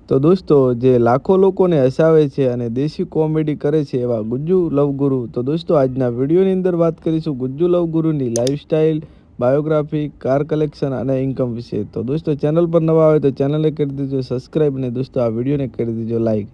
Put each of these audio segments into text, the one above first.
તો દોસ્તો, જે લાખો લોકોને હસાવે છે અને દેશી કોમેડી કરે છે એવા ગુજ્જુ લવગુરુ. તો દોસ્તો, આજના વિડીયોની અંદર વાત કરીશું ગુજ્જુ લવગુરુની લાઈફસ્ટાઈલ, બાયોગ્રાફી, કાર કલેક્શન અને ઇન્કમ વિશે. તો દોસ્તો, ચેનલ પર નવા આવે તો ચેનલને કરી દેજો સબસ્ક્રાઈબ અને દોસ્તો આ વિડીયોને કરી દેજો લાઈક.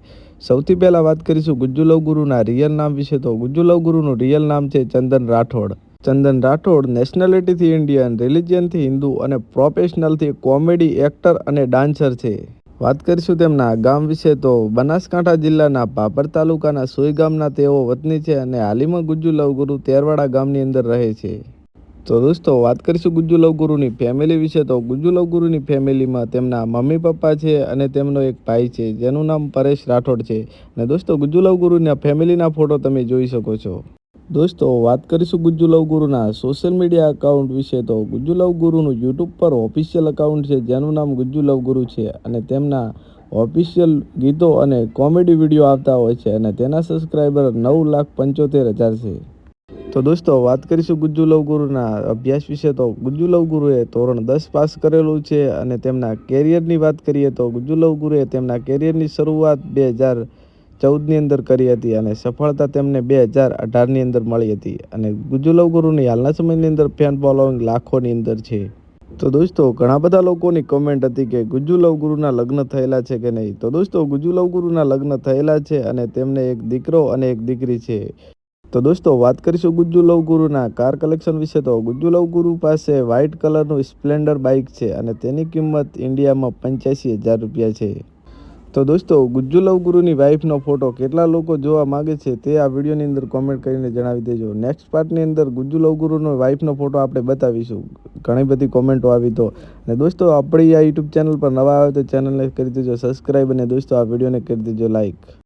સૌથી પહેલાં વાત કરીશું ગુજ્જુ લવગુરુના રિયલ નામ વિશે. તો ગુજ્જુ લવગુરુનું રિયલ નામ છે ચંદન રાઠોડ. ચંદન રાઠોડ નેશનાલિટીથી ઇન્ડિયન, રિલિજિયનથી હિન્દુ અને પ્રોફેશનલથી કોમેડી એક્ટર અને ડાન્સર છે. વાત કરીશું તેમના ગામ વિશે. તો બનાસકાંઠા જિલ્લાના પાપર તાલુકાના સોઈ ગામના તેઓ વતની છે અને હાલમાં ગુજ્જુ લવગુરુ તેરવાડા ગામની અંદર રહે છે. તો દોસ્તો, વાત કરીશું ગુજ્જુ લવગુરુની ફેમિલી વિશે. તો ગુજ્જુ લવગુરુની ફેમિલીમાં તેમના મમ્મી પપ્પા છે અને તેમનો એક ભાઈ છે જેનું નામ પરેશ રાઠોડ છે. અને દોસ્તો, ગુજ્જુ લવગુરુના ફેમિલીના ફોટો તમે જોઈ શકો છો. દોસ્તો, વાત કરીશું ગુજ્જુ લવગુરુના સોશિયલ મીડિયા અકાઉન્ટ વિશે. તો ગુજ્જુ લવગુરુનું યુટ્યુબ પર ઓફિશિયલ અકાઉન્ટ છે જેનું નામ ગુજ્જુ લવગુરુ છે અને તેમના ઓફિશિયલ ગીતો અને કોમેડી વિડીયો આવતા હોય છે અને તેના સબસ્ક્રાઈબર 9,75,000 છે. તો દોસ્તો, વાત કરીશું ગુજ્જુ લવગુરુના અભ્યાસ વિશે. તો ગુજ્જુ લવગુરુએ ધોરણ 10 પાસ કરેલું છે અને તેમના કેરિયરની વાત કરીએ તો ગુજ્જુ લવગુરુએ તેમના કેરિયરની શરૂઆત 2014ની અંદર કરી હતી અને સફળતા તેમને 2018ની અંદર મળી હતી. અને ગુજ્જુ લવગુરુની હાલના સમયની અંદર ફેન ફોલોઈંગ લાખોની અંદર છે. તો દોસ્તો, ઘણા બધા લોકોની કોમેન્ટ હતી કે ગુજ્જુ લવગુરુના લગ્ન થયેલા છે કે નહીં. તો દોસ્તો, ગુજ્જુ લવગુરુના લગ્ન થયેલા છે અને તેમને એક દીકરો અને એક દીકરી છે. તો દોસ્તો, વાત કરીશું ગુજ્જુ લવગુરુના કાર કલેક્શન વિશે. તો ગુજ્જુ લવગુરુ પાસે વ્હાઇટ કલરનું સ્પ્લેન્ડર બાઇક છે અને તેની કિંમત ઇન્ડિયામાં 85,000 રૂપિયા છે. તો દોસ્તો, ગુજ્જુ લવગુરુની વાઇફનો ફોટો કેટલા લોકો જોવા માગે છે તે આ વિડીયોની અંદર કોમેન્ટ કરીને જણાવી દેજો. નેક્સ્ટ પાર્ટની અંદર ગુજ્જુ લવગુરુનો વાઇફનો ફોટો આપણે બતાવીશું. ઘણી બધી કોમેન્ટો આવી તો. અને દોસ્તો, આપણી આ યુટ્યુબ ચેનલ પર નવા આવે તો ચેનલને કરી દેજો સબસ્ક્રાઈબ અને દોસ્તો આ વિડીયોને કરી દેજો લાઈક.